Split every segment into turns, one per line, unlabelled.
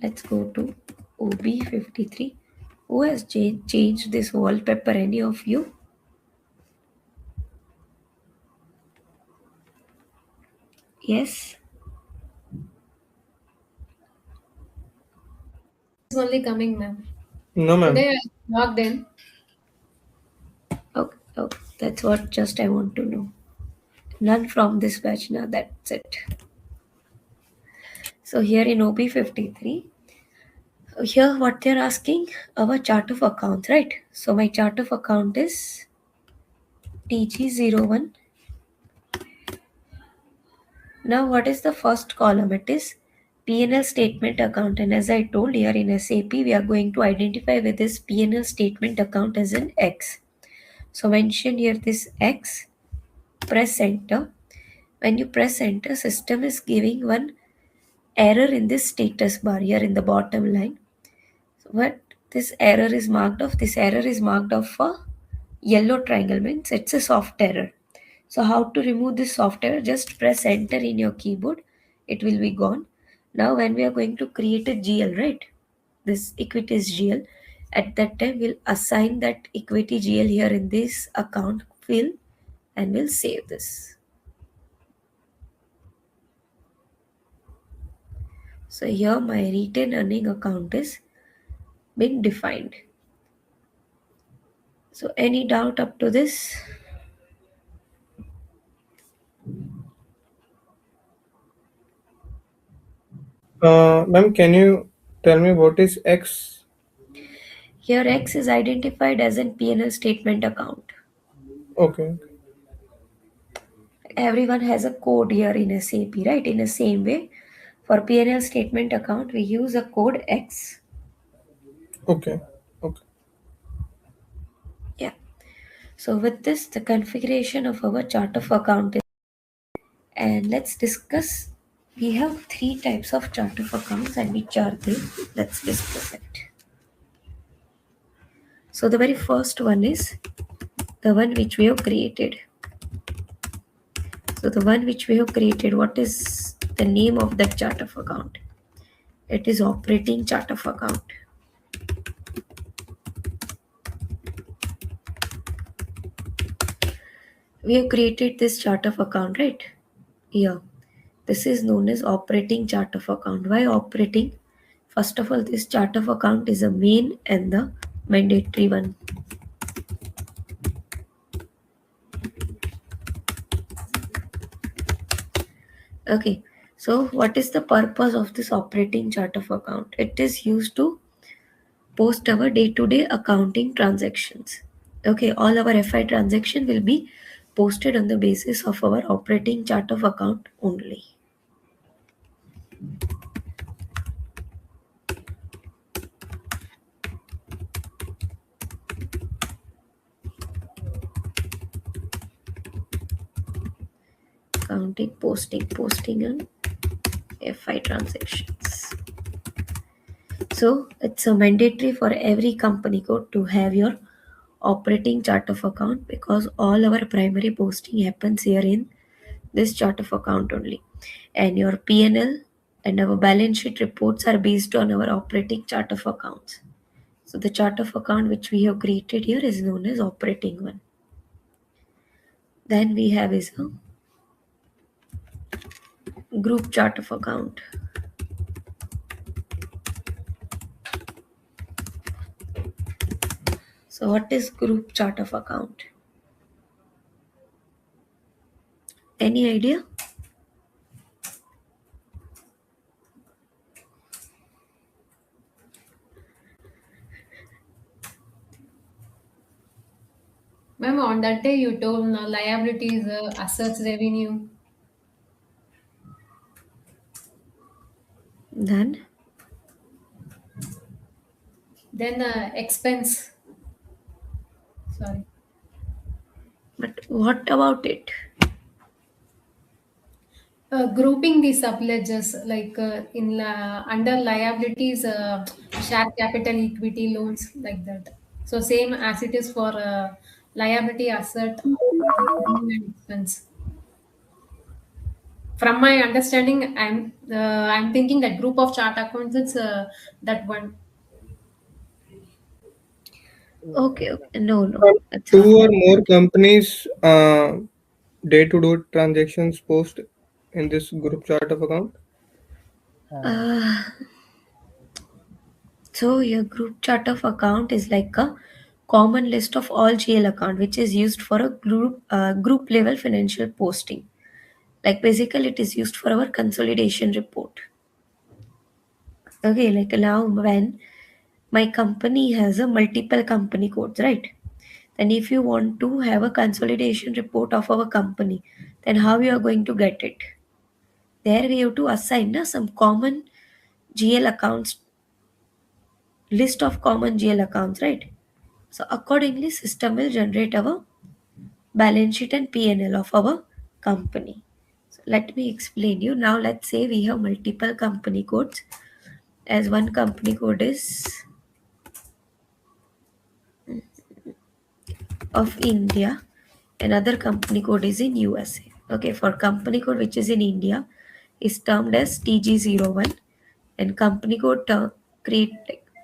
Let's go to OB53. Who has changed this wallpaper? Any of you? Yes?
It's only coming, ma'am.
No, ma'am.
Today I logged in.
Okay, okay. That's what just I want to know. None from this batch now, that's it. So here in OB53, here what they're asking, our chart of account, right? So my chart of account is TG01. Now what is the first column? It is P&L statement account, and as I told here in SAP, we are going to identify with this P&L statement account as an X. So mention here this X, press enter. When you press enter, system is giving one error in this status bar here in the bottom line. So what this error is marked off? This error is marked off for yellow triangle, means it's a soft error. So how to remove this soft error? Just press enter in your keyboard. It will be gone. Now when we are going to create a GL, right? This equities GL. At that time we'll assign that equity GL here in this account field and we'll save this. So here my retained earning account is been defined. So any doubt up to this?
Ma'am, can you tell me what is X?
Here X is identified as an P&L statement account.
Okay.
Everyone has a code here in SAP, right? In the same way, for P&L statement account, we use a code X.
Okay. Okay.
Yeah. So with this, the configuration of our chart of account is, and let's discuss. We have three types of chart of accounts and which are they? Let's discuss it. So the very first one is the one which we have created. So the one which we have created, what is the name of that chart of account? It is operating chart of account. We have created this chart of account, right? Here. This is known as operating chart of account. Why operating? First of all, this chart of account is a main and the mandatory one. Okay. So what is the purpose of this operating chart of account? It is used to post our day-to-day accounting transactions. Okay, all our FI transaction will be posted on the basis of our operating chart of account only. Accounting posting on FI transactions. So it's a mandatory for every company code to have your operating chart of account because all our primary posting happens here in this chart of account only. And your P&L and our balance sheet reports are based on our operating chart of accounts. So the chart of account which we have created here is known as operating one. Then we have is a group chart of account. So what is group chart of account? Any idea?
Ma'am, on that day you told liabilities, assets, revenue,
Then,
then expense. Sorry.
but what about it?
Grouping the subledgers like under liabilities, share capital, equity, loans, like that. So same as it is for liability, asset, revenue and expense. From my understanding, I'm thinking that group of chart accounts, it's that one.
Okay, okay. No, no,
Um,
it's
Two
not
or
like
more
that.
companies day-to-day transactions post in this group chart of account.
Uh,
Uh, so your group chart of account is like a common list of all GL account which is used for a group level financial posting. Like basically it is used for our consolidation report. Okay, like now when my company has a multiple company codes, right? Then if you want to have a consolidation report of our company, then how you are going to get it? There we have to assign some common GL accounts, list of common GL accounts, right? So accordingly, system will generate our balance sheet and P&L of our company. So let me explain you. Now let's say we have multiple company codes. As one company code is of India, another company code is in USA. Okay, for company code which is in India is termed as TG01, and company code create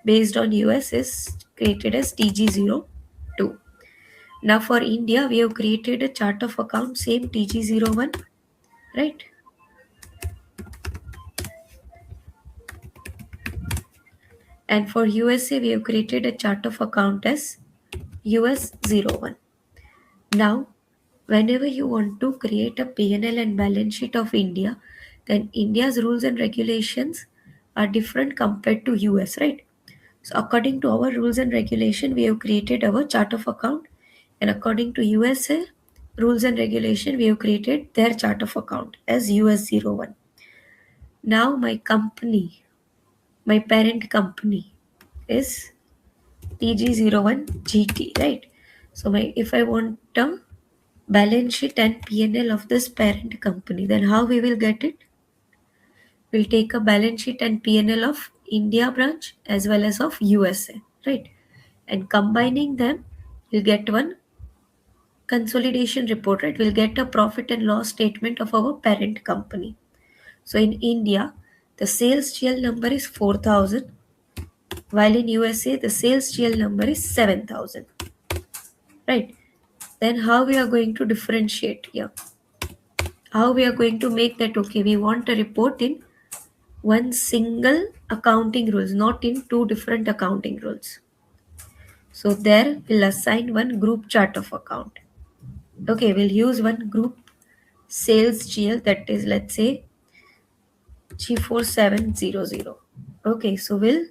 based on US is created as TG02. Now for India, we have created a chart of account same TG01, right? And for USA, we have created a chart of account as US01. Now, whenever you want to create a P&L and balance sheet of India, then India's rules and regulations are different compared to US, right? So according to our rules and regulation, we have created our chart of account, and according to USA rules and regulation, we have created their chart of account as US01. Now my company, my parent company is TG01GT, right? So my if I want a balance sheet and P&L of this parent company, then how we will get it? We'll take a balance sheet and P&L of India branch as well as of USA, right? And combining them, we'll get one consolidation report, right? We'll get a profit and loss statement of our parent company. So in India, the sales GL number is 4,000, while in USA, the sales GL number is 7,000, right? Then how we are going to differentiate here? How we are going to make that okay? We want a report in one single accounting rules, not in two different accounting rules. So there we'll assign one group chart of account. Okay, we'll use one group sales GL, that is, let's say, G4700. Okay, so we'll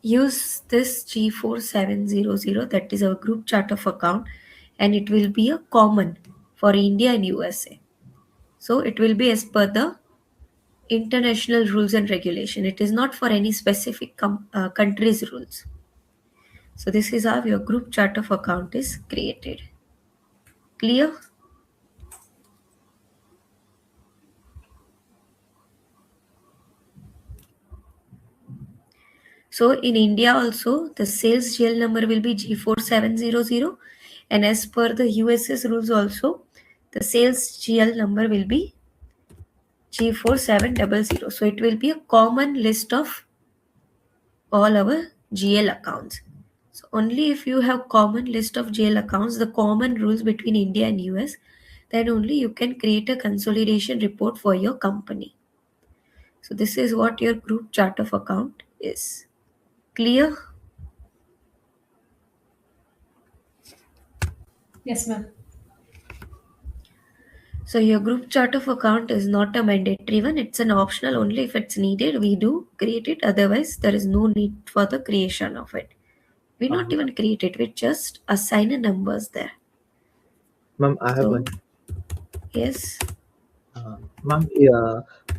use this G4700, that is our group chart of account, and it will be a common for India and USA. So it will be as per the international rules and regulation. It is not for any specific country's rules. So this is how your group chart of account is created. Clear? So in India also, the sales GL number will be G4700, and as per the US's rules also, the sales GL number will be G4700. So it will be a common list of all our GL accounts. So only if you have common list of GL accounts, the common rules between India and US, then only you can create a consolidation report for your company. So this is what your group chart of account is. Clear?
Yes, ma'am.
So your group chart of account is not a mandatory one. It's an optional only if it's needed. We do create it. Otherwise, there is no need for the creation of it. We not
ma'am,
even create it. We just assign a numbers there.
ma'am, I have
So
one.
yes.
Ma'am,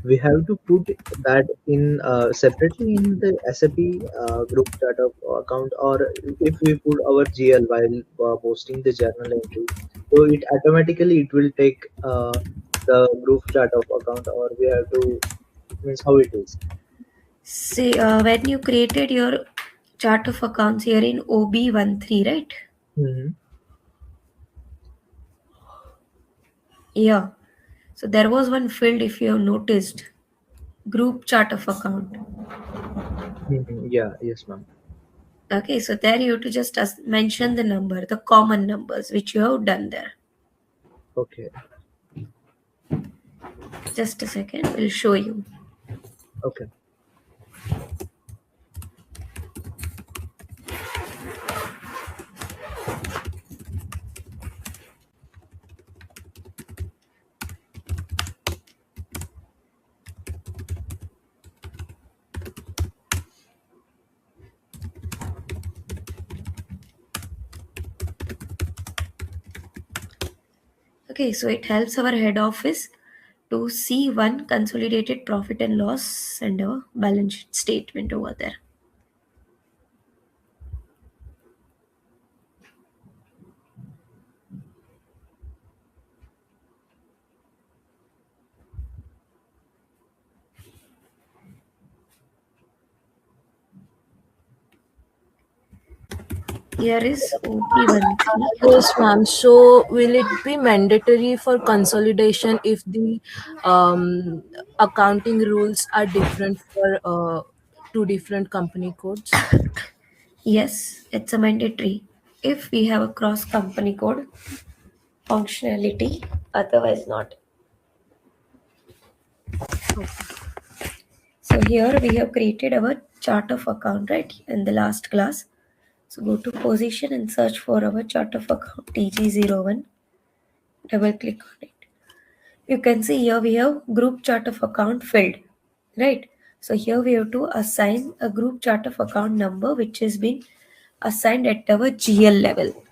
we have to put that in separately in the SAP group chart of account, or if we put our GL while posting the journal entry, so it will take the group chart of account, or we have to means how it is.
See, when you created your chart of accounts here in OB13, right?
Mm-hmm.
Yeah. So there was one field, if you have noticed, group chart of account.
Yeah, yes, ma'am.
Okay, so there you have to just mention the number, the common numbers, which you have done there.
Okay,
Just a second, we'll show you.
okay,
Okay, so it helps our head office to see one consolidated profit and loss and a balance sheet statement over there. Here is OP13.
Yes, ma'am. So, will it be mandatory for consolidation if the accounting rules are different for two different company codes?
Yes, it's a mandatory if we have a cross company code functionality, otherwise not. So here we have created our chart of account, right, in the last class. So go to position and search for our chart of account TG01. Double click on it. You can see here we have group chart of account filled, right? So here we have to assign a group chart of account number which has been assigned at our GL level.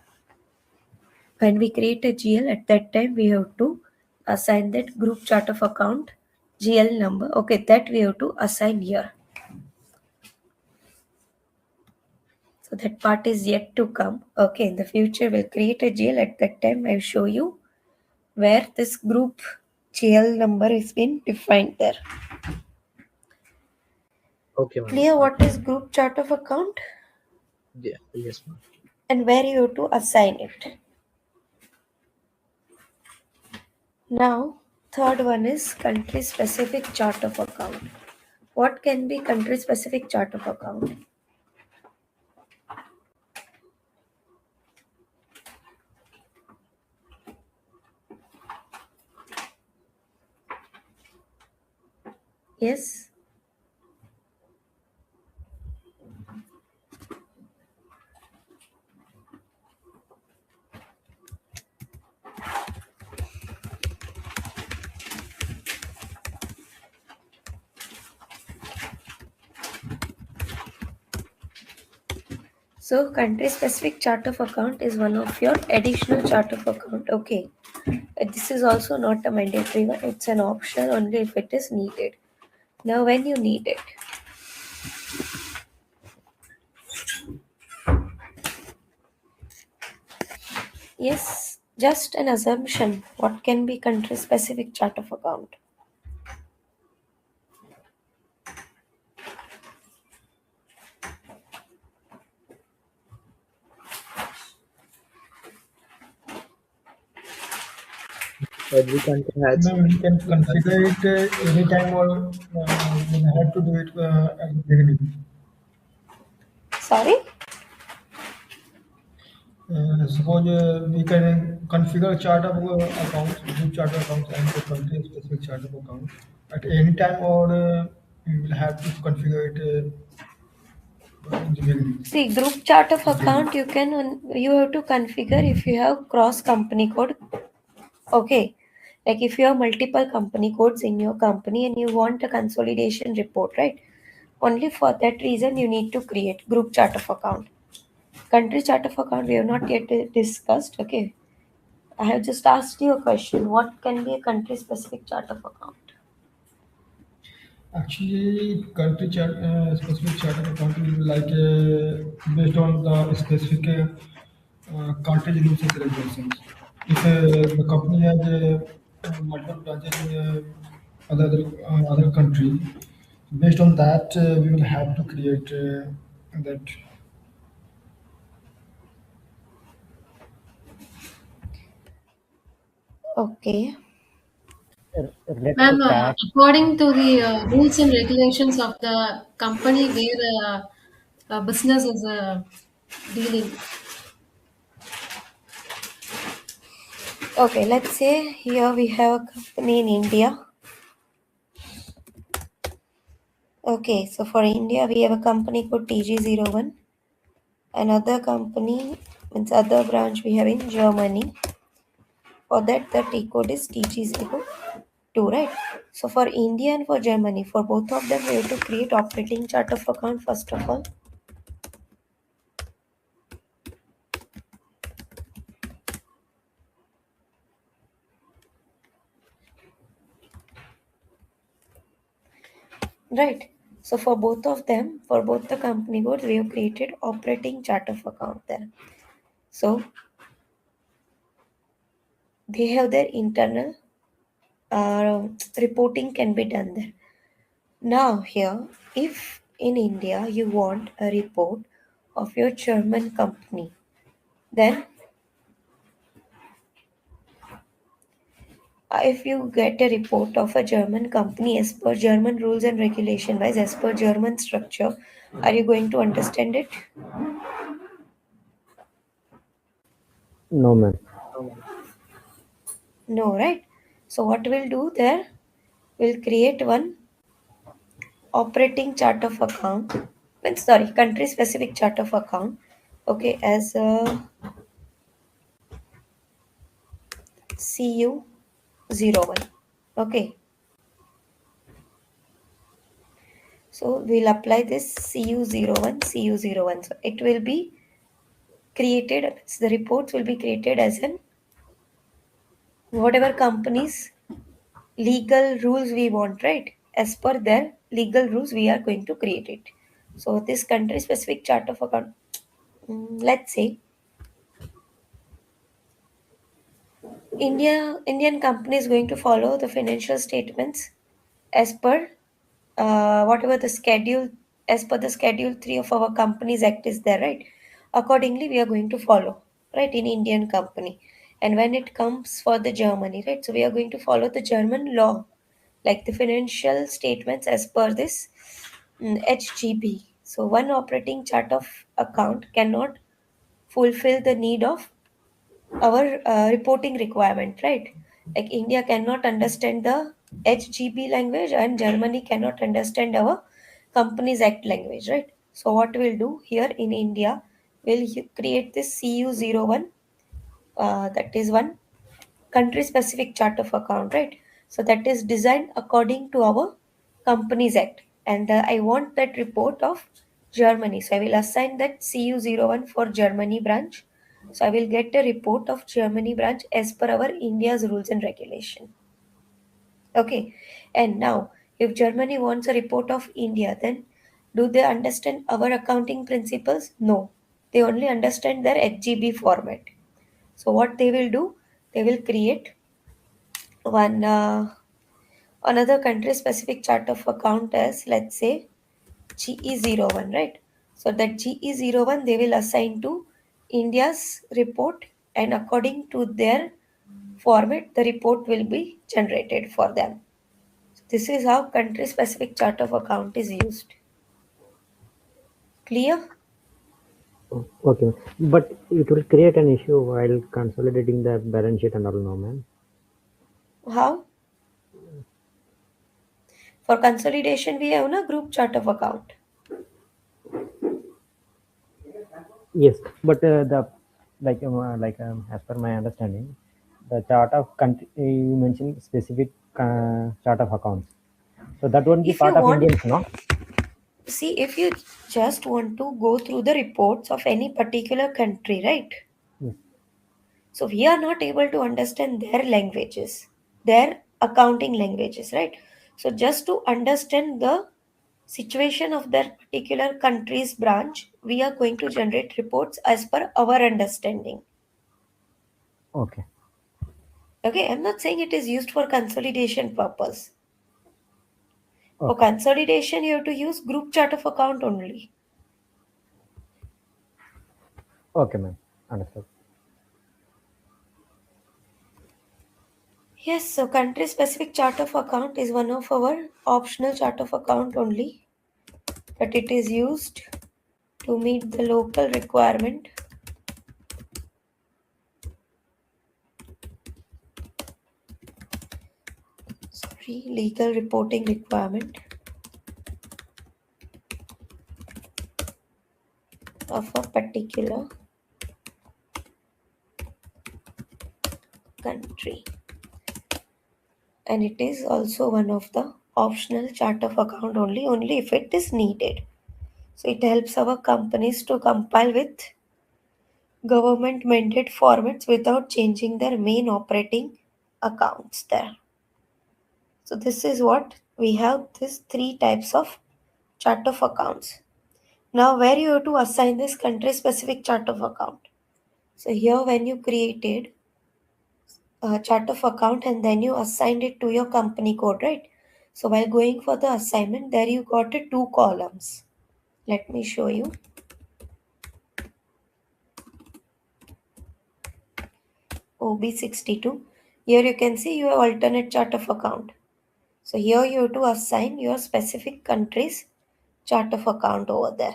When we create a GL, at that time we have to assign that group chart of account GL number. Okay, that we have to assign here. So that part is yet to come. Okay, in the future we'll create a GL. At that time I'll show you where this group GL number is been defined there.
okay, ma'am.
Clear what is group chart of account
Yeah, yes, ma'am.
and where you have to assign it. Now, third one is country specific chart of account. What can be country specific chart of account? Yes. So country specific chart of account is one of your additional chart of account. Okay. This is also not a mandatory one. It's an option only if it is needed. Now when you need it. Yes, just an assumption. What can be country specific chart of account?
Every country has.
Ma'am, we can configure it anytime or we have to do it at the beginning.
Sorry?
Suppose we can configure chart of accounts, group chart of accounts, and the country specific chart of account at any time, or we will have to configure it in the beginning.
See, group chart of account you have to configure if you have cross company code. Okay. Like if you have multiple company codes in your company and you want a consolidation report, right? Only for that reason you need to create group chart of account. Country chart of account we have not yet discussed. Okay. I have just asked you a question. What can be a country specific chart of account?
Actually, country chart, specific chart of account will be like based on the specific country rules and regulations. If the company has multiple branches in other country, based on that, we will have to create that.
Okay.
related to
Ma'am,
tax.
according to the rules and regulations of the company where business is dealing.
Okay, let's say here we have a company in India. Okay, so for India we have a company called TG01. Another company means other branch we have in Germany. For that the T code is TG02, right? So for India and for Germany, for both of them we have to create operating chart of account first of all. Right. So for both of them, for both the company codes, we have created operating chart of account there. So they have their internal reporting can be done there. Now here, if in India you want a report of your German company, then if you get a report of a German company as per German rules and regulation wise, as per German structure, are you going to understand it?
No, ma'am.
No, right? So what we'll do there, we'll create one operating chart of account, sorry, country specific chart of account, okay, as a cu01. Okay, so we'll apply this cu01 so it will be created, the reports will be created as an whatever companies legal rules we want, right? As per their legal rules we are going to create it. So this country specific chart of account, let's say Indian company is going to follow the financial statements as per whatever the schedule, as per the schedule 3 of our companies act is there, right? Accordingly we are going to follow, right, in Indian company. And when it comes for the Germany, right, so we are going to follow the German law, like the financial statements as per this HGB. So one operating chart of account cannot fulfill the need of our reporting requirement, right? Like India cannot understand the HGB language and Germany cannot understand our Companies Act language, right? So what we'll do here in India, we'll create this CU01, that is one country specific chart of account, right? So that is designed according to our Companies Act. And I want that report of Germany. So I will assign that CU01 for Germany branch. So I will get a report of Germany branch as per our India's rules and regulation. Okay. And now, if Germany wants a report of India, then do they understand our accounting principles? No. They only understand their HGB format. So what they will do? They will create one another country specific chart of account as, let's say, GE01, right? So that GE01 they will assign to India's report, and according to their format the report will be generated for them. This is how country specific chart of account is used. Clear?
Oh, okay, ma'am. But it will create an issue while consolidating the balance sheet and all, no, ma'am.
How? For consolidation we have a group chart of account.
Yes, but the as per my understanding, the chart of country you mentioned specific chart of accounts. So that won't be
If you
part of
want,
Indians, no?
see, if you just want to go through the reports of any particular country, right?
Yes.
So we are not able to understand their languages, their accounting languages, right? So just to understand the situation of that particular country's branch, we are going to generate reports as per our understanding.
Okay.
Okay, I'm not saying it is used for consolidation purpose. For
Okay.
consolidation, you have to use group chart of account only.
Okay, ma'am. Understood.
Yes, so country specific chart of account is one of our optional chart of account only, but it is used to meet the local requirement legal reporting requirement of a particular country, and it is also one of the optional chart of account only if it is needed. So it helps our companies to compile with government mandate formats without changing their main operating accounts there. So this is what we have, these three types of chart of accounts. Now where you have to assign this country specific chart of account. So here when you created a chart of account and then you assigned it to your company code, right? So while going for the assignment, there you got a two columns. Let me show you. OB62. Here you can see your alternate chart of account. So here you have to assign your specific country's chart of account over there.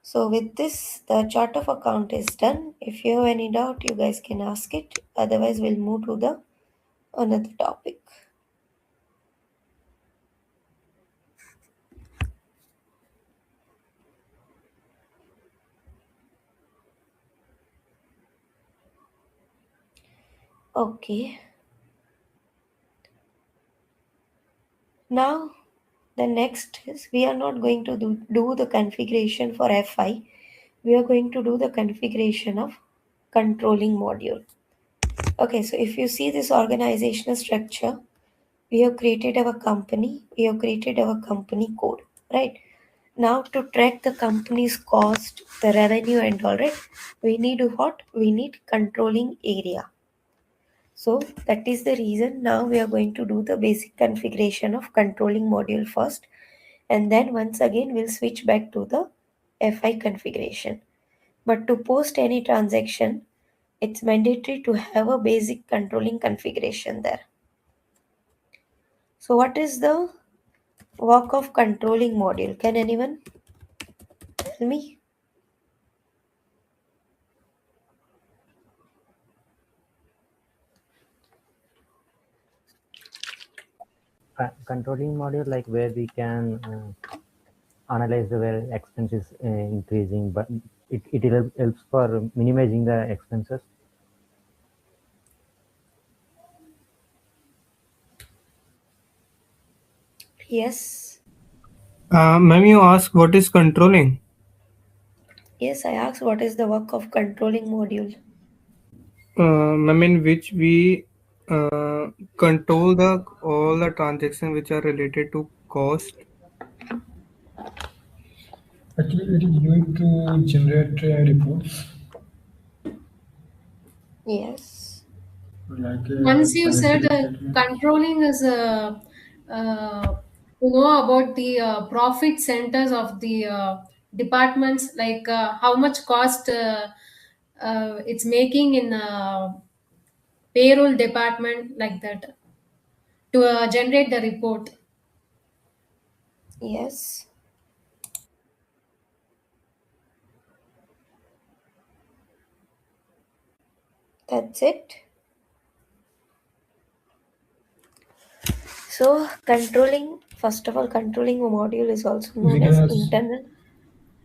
So with this, the chart of account is done. If you have any doubt, you guys can ask it. Otherwise, we'll move to the another topic. Okay. Now the next is we are not going to do the configuration for FI. We are going to do the configuration of controlling module. Okay, so if you see this organizational structure, we have created our company, we have created our company code, right? Now to track the company's cost, the revenue and all, right, we need what? We need controlling area. So that is the reason now we are going to do the basic configuration of controlling module first, and then once again we'll switch back to the FI configuration. But to post any transaction, it's mandatory to have a basic controlling configuration there. So what is the work of controlling module? Can anyone tell me?
Controlling module, like where we can analyze the where expense is increasing, but it helps for minimizing the expenses.
Yes.
Ma'am, you ask what is controlling?
Yes, I asked what is the work of controlling module.
Ma'am, in which we control the all the transactions which are related to cost.
Actually, it is used to generate reports
Yes.
like
Once you
financial
said
statement.
controlling is to know about the profit centers of the departments, like how much cost it's making in payroll department, like that, to generate the report.
Yes. That's it. So controlling, first of all, controlling module is also
We
known
can
as
also,
internal.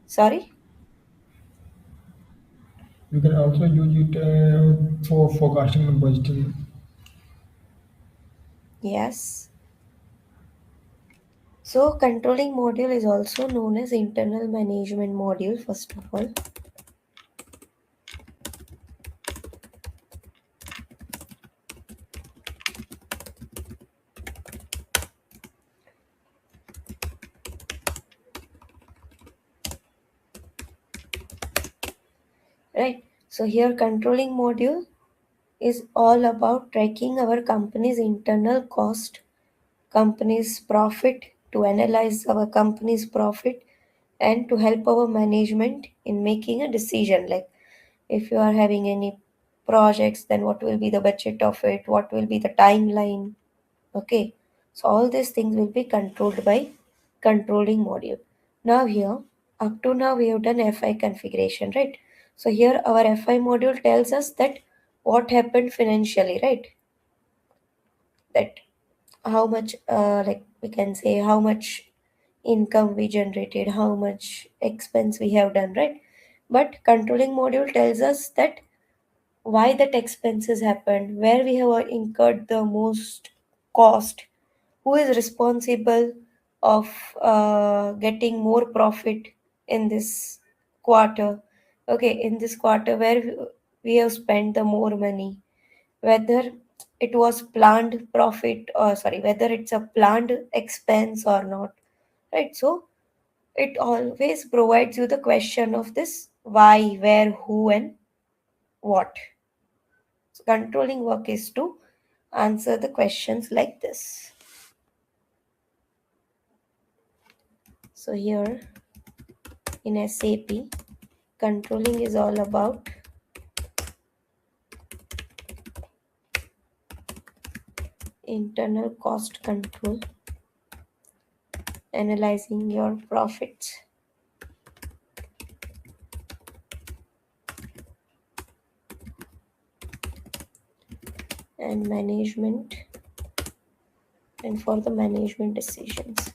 Sorry?
we can also use it for forecasting and budgeting.
Yes. So controlling module is also known as internal management module, first of all. Right. So here controlling module is all about tracking our company's internal cost, company's profit, to analyze our company's profit and to help our management in making a decision, like If you are having any projects, then what will be the budget of it, what will be the timeline. Okay, so all these things will be controlled by controlling module. Now here, up to now we have done FI configuration, right? So here our FI module tells us that what happened financially, right? That how much, like we can say how much income we generated, how much expense we have done, right? But controlling module tells us that why that expenses happened, where we have incurred the most cost, who is responsible of getting more profit in this quarter. Okay, in this quarter where we have spent the more money, whether it was planned profit, or sorry, whether it's a planned expense or not, right? So it always provides you the question of this why, where, who, and what. So controlling work is to answer the questions like this. So here in SAP, controlling is all about internal cost control, analyzing your profits, and management, and for the management decisions.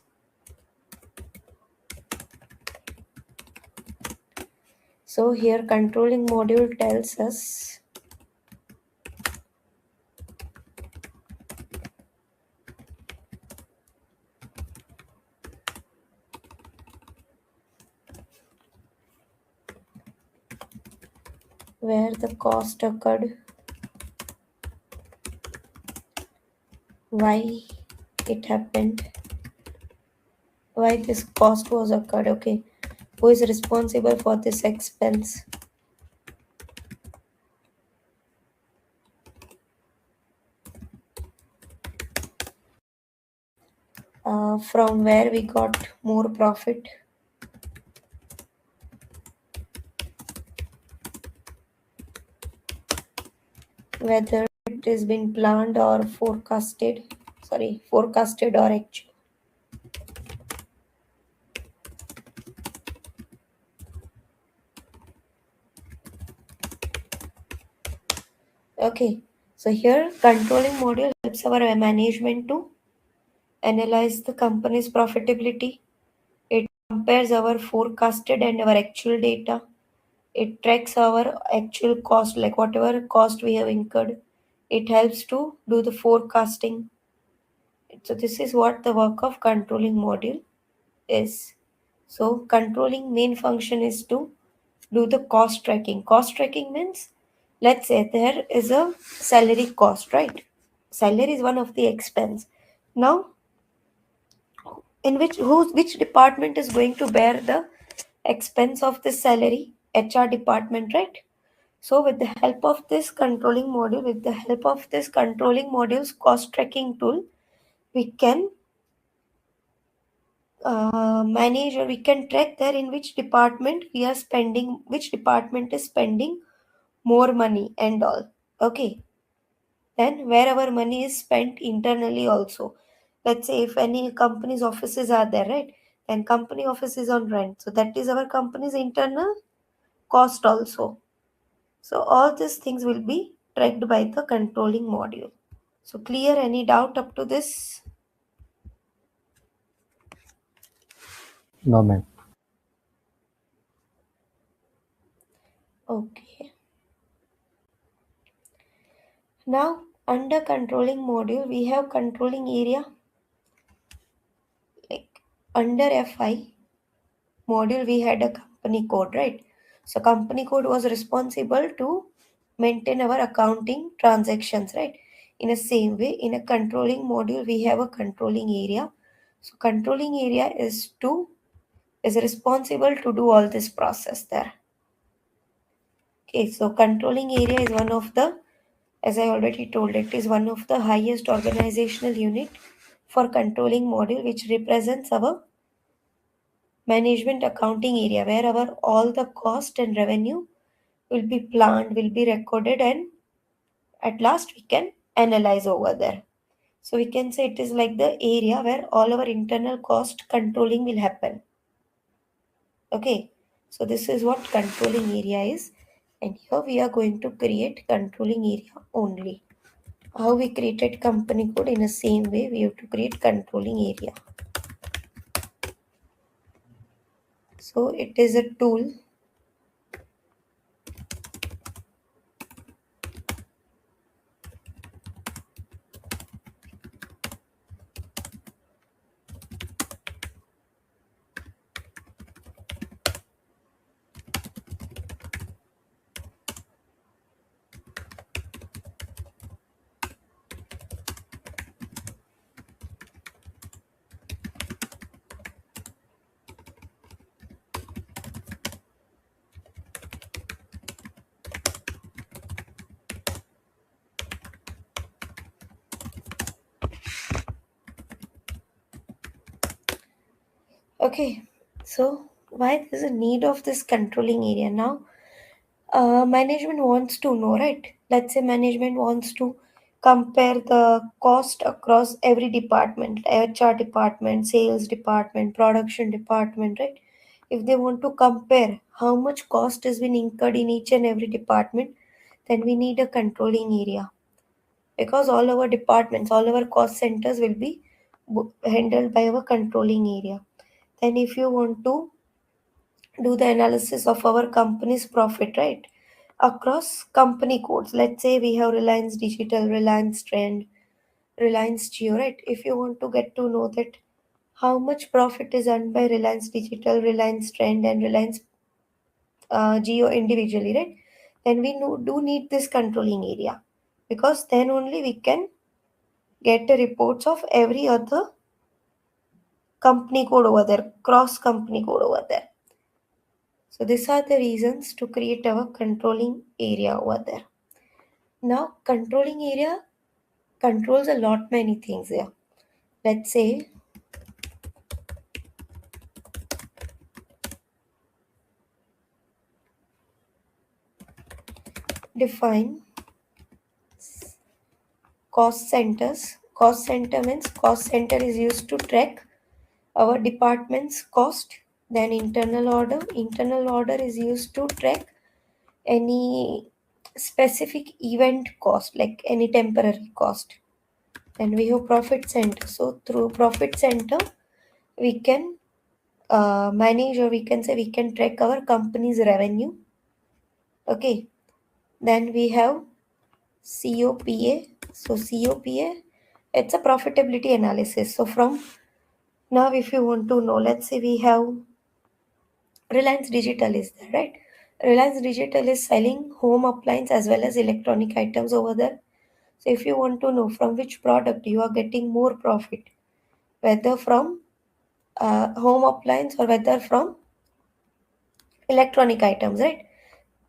So here controlling module tells us where the cost occurred, why it happened, why this cost was occurred, okay, who is responsible for this expense, from where we got more profit, whether it has been planned or forecasted or actual. Okay, so here controlling module helps our management to analyze the company's profitability. It compares our forecasted and our actual data. It tracks our actual cost, like whatever cost we have incurred. It helps to do the forecasting. So this is what the work of controlling module is. So controlling main function is to do the cost tracking. Cost tracking means, let's say there is a salary cost, right? Salary is one of the expense. Now, in which department is going to bear the expense of the salary? HR department, right? So with the help of this controlling module, with the help of this controlling module's cost tracking tool, we can manage, or we can track there in which department we are spending, which department is spending more money and all. Okay, then where our money is spent internally also. Let's say if any company's offices are there, right? Then company office is on rent, so that is our company's internal cost also. So all these things will be tracked by the controlling module. So clear, any doubt up to this?
No, ma'am.
Okay. Now under controlling module we have controlling area. Like under FI module we had a company code, right? So company code was responsible to maintain our accounting transactions, right? In the same way, in a controlling module we have a controlling area. So controlling area is responsible to do all this process there. Okay, so controlling area is one of the, as I already told, it is one of the highest organizational unit for controlling module, which represents our management accounting area, where our all the cost and revenue will be planned, will be recorded, and at last we can analyze over there. So we can say it is like the area where all our internal cost controlling will happen. Okay, so this is what controlling area is, and here we are going to create controlling area only. How we created company code, in the same way we have to create controlling area. So it is a tool. Okay, so why there's a need of this controlling area now? Management wants to know, right? Let's say management wants to compare the cost across every department, HR department, sales department, production department, right? If they want to compare how much cost has been incurred in each and every department, then we need a controlling area, because all our departments, all our cost centers will be handled by our controlling area. Then if you want to do the analysis of our company's profit, right, across company codes, let's say we have Reliance Digital, Reliance Trend, Reliance Geo, right? If you want to get to know that how much profit is earned by Reliance Digital, Reliance Trend, and Reliance Geo individually, right, then we do need this controlling area, because then only we can get the reports of every other company code over there, cross company code over there. So these are the reasons to create our controlling area over there. Now controlling area controls a lot many things here. Let's say define cost centers. Cost center means cost center is used to track our department's cost. Then internal order. Internal order is used to track any specific event cost, like any temporary cost. Then we have profit center. So through profit center, we can manage, or we can say we can track our company's revenue. Okay. Then we have COPA. So COPA, it's a profitability analysis. So from now, if you want to know, let's say we have Reliance Digital is there, right? Reliance Digital is selling home appliance as well as electronic items over there. So if you want to know from which product you are getting more profit, whether from home appliance or whether from electronic items, right?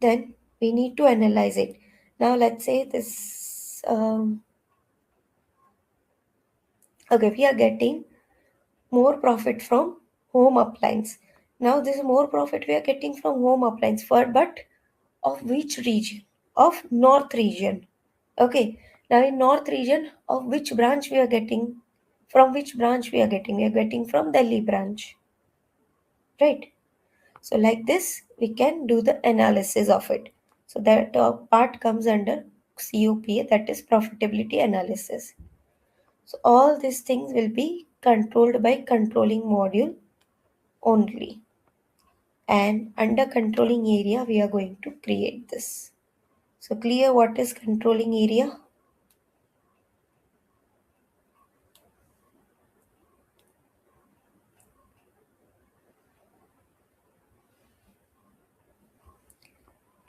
Then we need to analyze it. Now let's say this. Okay, we are getting more profit from home appliance. Now this more profit we are getting from home appliance, for but of which region? Of north region. Okay. Now in north region, of which branch we are getting? From which branch we are getting? We are getting from Delhi branch. Right. So like this, we can do the analysis of it. So that part comes under COPA, that is profitability analysis. So all these things will be controlled by controlling module only. And under controlling area, we are going to create this. So clear what is controlling area? –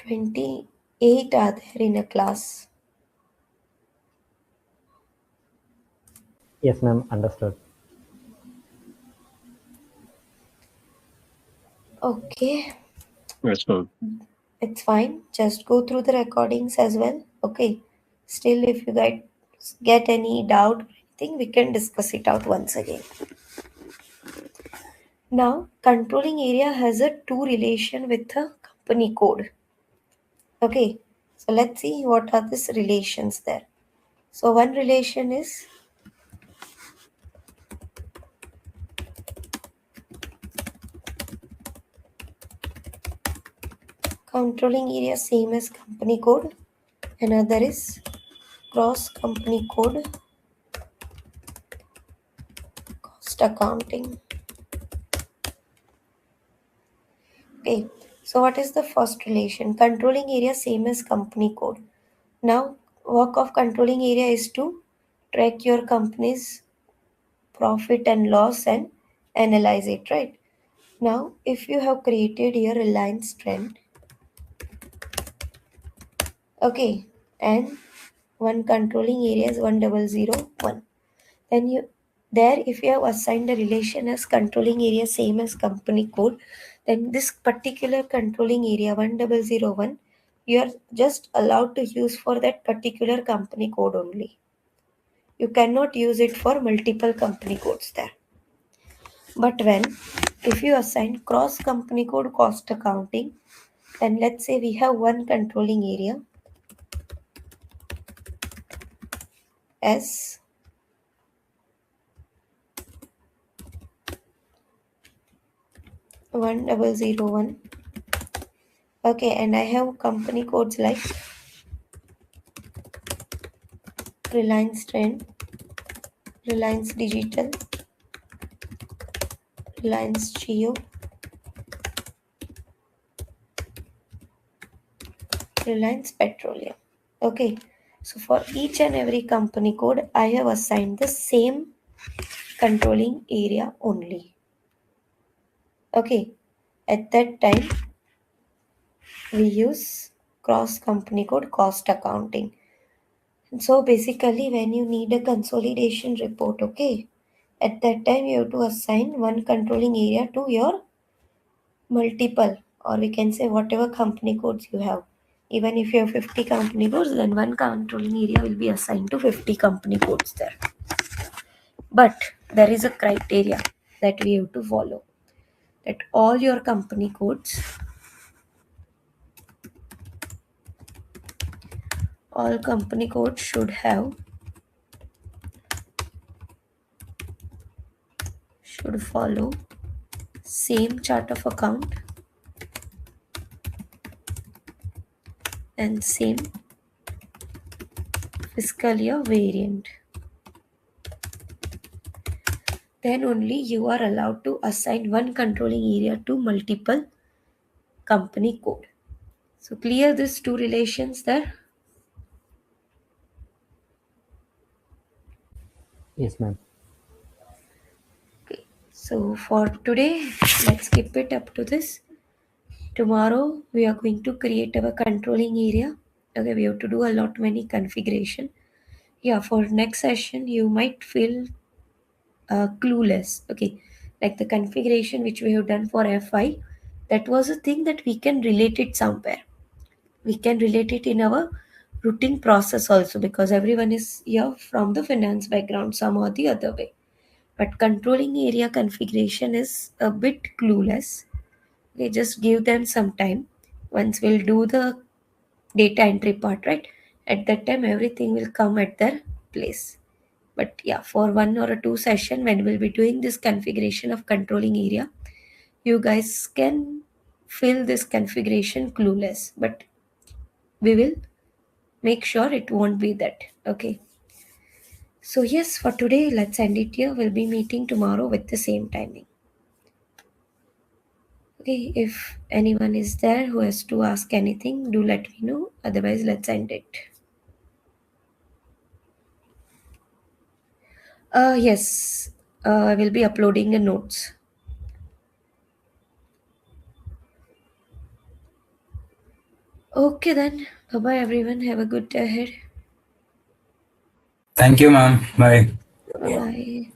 28 are there in a class.
Yes, ma'am. Understood.
Okay,
Yes, ma'am.
it's fine. Just go through the recordings as well. Okay. Still, if you guys get any doubt or anything, we can discuss it out once again. Now, controlling area has a two relation with the company code. Okay, so let's see what are these relations there. So one relation is controlling area same as company code. Another is cross company code cost accounting. Okay, so what is the first relation? Controlling area same as company code. Now, work of controlling area is to track your company's profit and loss and analyze it, right? Now, if you have created your reliance trend, okay, and one controlling area is 1001, then you there if you have assigned a relation as controlling area same as company code, then this particular controlling area 1001 you are just allowed to use for that particular company code only. You cannot use it for multiple company codes there. But when if you assign cross company code cost accounting, then let's say we have one controlling area as 1001. Okay, and I have company codes like Reliance Trend, Reliance Digital, Reliance Geo, Reliance Petroleum. Okay, so for each and every company code, I have assigned the same controlling area only. Okay, at that time, we use cross company code cost accounting. And so basically, when you need a consolidation report, okay, at that time you have to assign one controlling area to your multiple, or we can say whatever company codes you have. Even if you have 50 company codes, then one controlling area will be assigned to 50 company codes there. But there is a criteria that we have to follow, that all your company codes, all company codes should follow same chart of account and same fiscal year variant. Then only you are allowed to assign one controlling area to multiple company code. So clear these two relations there.
Yes, ma'am.
Okay. So for today, let's keep it up to this. Tomorrow we are going to create our controlling area. Okay, we have to do a lot many configuration. Yeah, for next session you might feel clueless. Okay, like the configuration which we have done for FI, that was a thing that we can relate it somewhere. We can relate it in our routine process also, because everyone is here from the finance background some or the other way. But controlling area configuration is a bit clueless. Okay, just give them some time. Once we'll do the data entry part, right? At that time, everything will come at their place. But yeah, for one or two session when we'll be doing this configuration of controlling area, you guys can fill this configuration clueless. But we will make sure it won't be that. Okay. So yes, for today, let's end it here. We'll be meeting tomorrow with the same timing. Okay, if anyone is there who has to ask anything, do let me know. Otherwise, let's end it. Yes, I will be uploading the notes. Okay then. Bye bye everyone. Have a good day ahead.
Thank you, ma'am. Bye.
Bye bye.